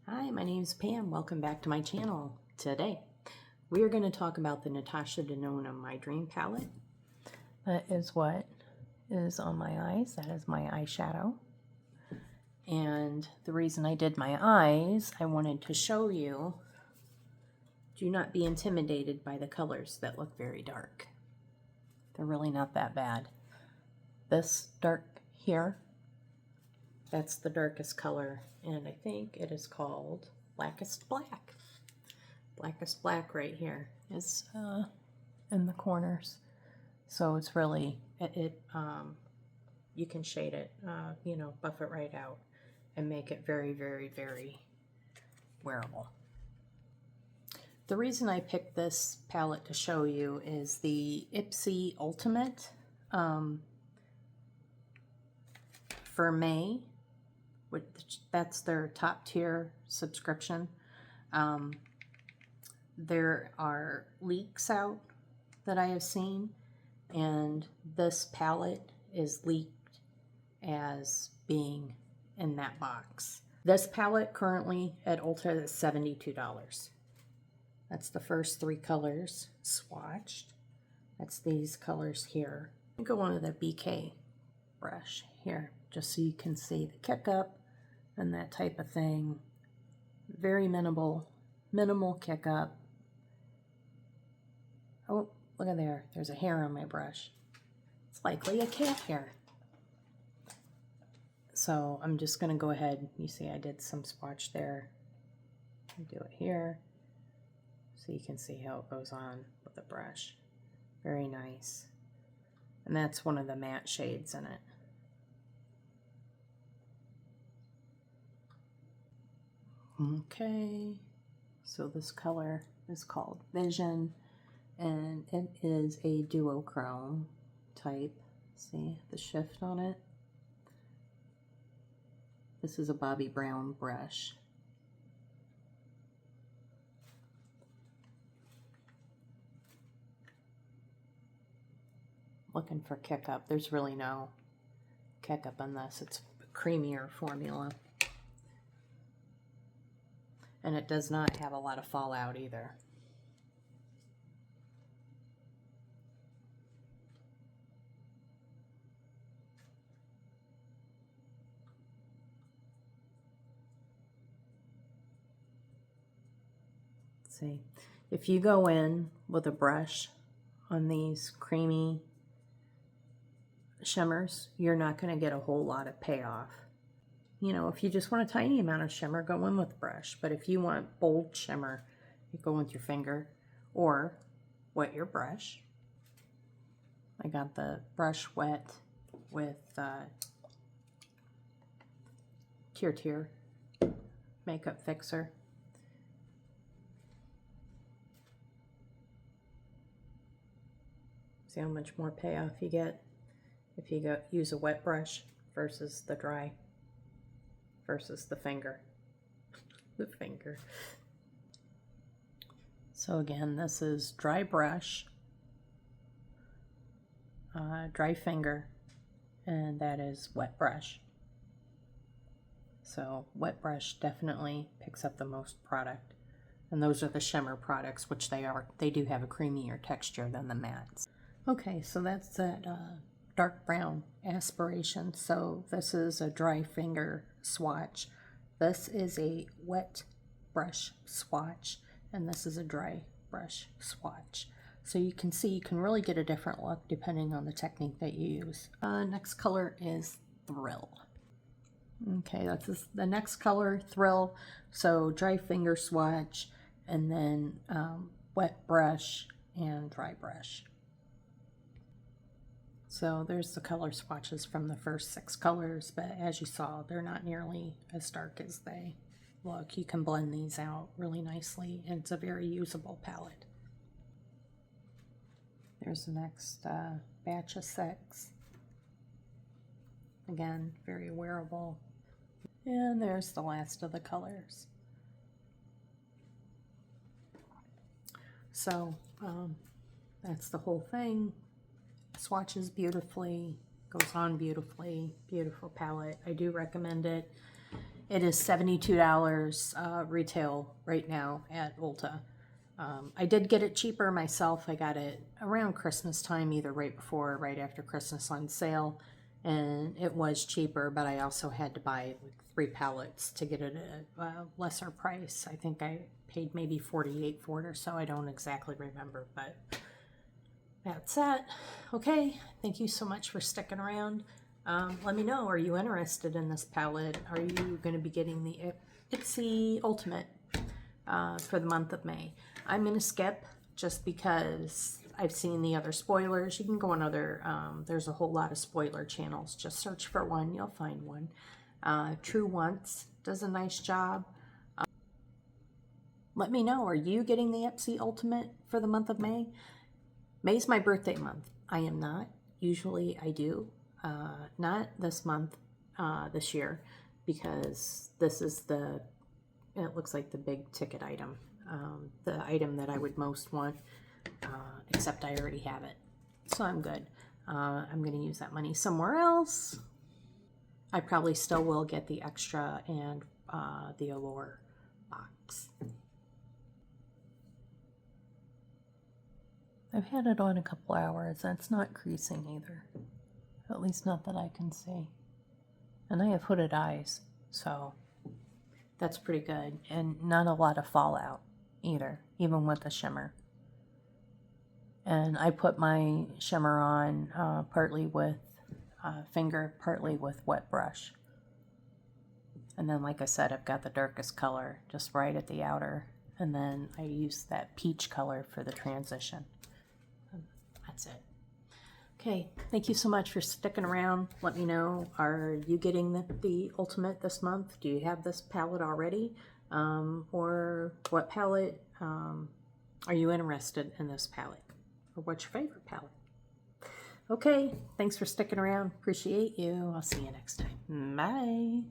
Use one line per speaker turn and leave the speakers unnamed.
Hi, my name is Pam. Welcome back to my channel. Today, we are going to talk about the Natasha Denona My Dream palette. That is what is on my eyes. That is my eyeshadow. And the reason I did my eyes, I wanted to show you, do not be intimidated by the colors that look very dark. They're really not that bad. This dark here, that's the darkest color, and I think it is called Blackest Black. Blackest Black right here is in the corners. So it's really, you can shade it, buff it right out and make it very, very, very wearable. The reason I picked this palette to show you is the Ipsy Ultimate for May. That's their top tier subscription. There are leaks out that I have seen, and this palette is leaked as being in that box. This palette currently at Ulta is $72. That's the first three colors swatched. That's these colors here. I'll go on to the BK brush here, just so you can see the kick up and that type of thing. Very minimal kick up. Oh, look at there. There's a hair on my brush. It's likely a cat hair. So I'm just going to go ahead. You see I did some swatch there. I'll do it here so you can see how it goes on with the brush. Very nice. And that's one of the matte shades in it. Okay, so this color is called Vision, and it is a duochrome type. See the shift on it? This is a Bobbi Brown brush. Looking for kick up. There's really no kick up on this. It's a creamier formula. And it does not have a lot of fallout either. Let's see, if you go in with a brush on these creamy shimmers, you're not going to get a whole lot of payoff. You know, if you just want a tiny amount of shimmer, go in with a brush. But if you want bold shimmer, you go with your finger or wet your brush. I got the brush wet with Tear makeup fixer. See how much more payoff you get if you use a wet brush versus the dry. Versus the finger. The finger. So again, this is dry brush, dry finger, and that is wet brush. So wet brush definitely picks up the most product. And those are the shimmer products, which they do have a creamier texture than the mattes. Okay, so that's that dark brown aspiration. So this is a dry finger swatch. This is a wet brush swatch, and this is a dry brush swatch. So you can see you can really get a different look depending on the technique that you use. Next color is Thrill. Okay, that's the next color, Thrill. So dry finger swatch, and then wet brush and dry brush. So there's the color swatches from the first 6 colors, but as you saw, they're not nearly as dark as they look. You can blend these out really nicely, and it's a very usable palette. There's the next batch of 6. Again, very wearable. And there's the last of the colors. So that's the whole thing. Swatches beautifully, goes on beautifully, beautiful palette. I do recommend it. It is $72 retail right now at Ulta. I did get it cheaper myself. I got it around Christmas time, either right before or right after Christmas on sale. And it was cheaper, but I also had to buy like 3 pallets to get it at a lesser price. I think I paid maybe $48 for it or so. I don't exactly remember, but that's it. Okay, thank you so much for sticking around. Let me know, are you interested in this palette? Are you going to be getting the Ipsy Ultimate for the month of May? I'm going to skip just because I've seen the other spoilers. You can go on other, there's a whole lot of spoiler channels. Just search for one, you'll find one. True Once does a nice job. Let me know, are you getting the Ipsy Ultimate for the month of May? May's my birthday month. I am not. Usually I do. Not this month, this year, because this is it looks like the big ticket item. The item that I would most want, except I already have it. So I'm good. I'm going to use that money somewhere else. I probably still will get the extra and the Allure box. I've had it on a couple hours. That's not creasing either. At least not that I can see. And I have hooded eyes, so that's pretty good. And not a lot of fallout either, even with the shimmer. And I put my shimmer on partly with finger, partly with wet brush. And then, like I said, I've got the darkest color just right at the outer. And then I use that peach color for the transition. That's it. Okay, thank you so much for sticking around. Let me know, are you getting the Ultimate this month? Do you have this palette already? Or what palette are you interested in this palette? Or what's your favorite palette? Okay, thanks for sticking around. Appreciate you. I'll see you next time. Bye.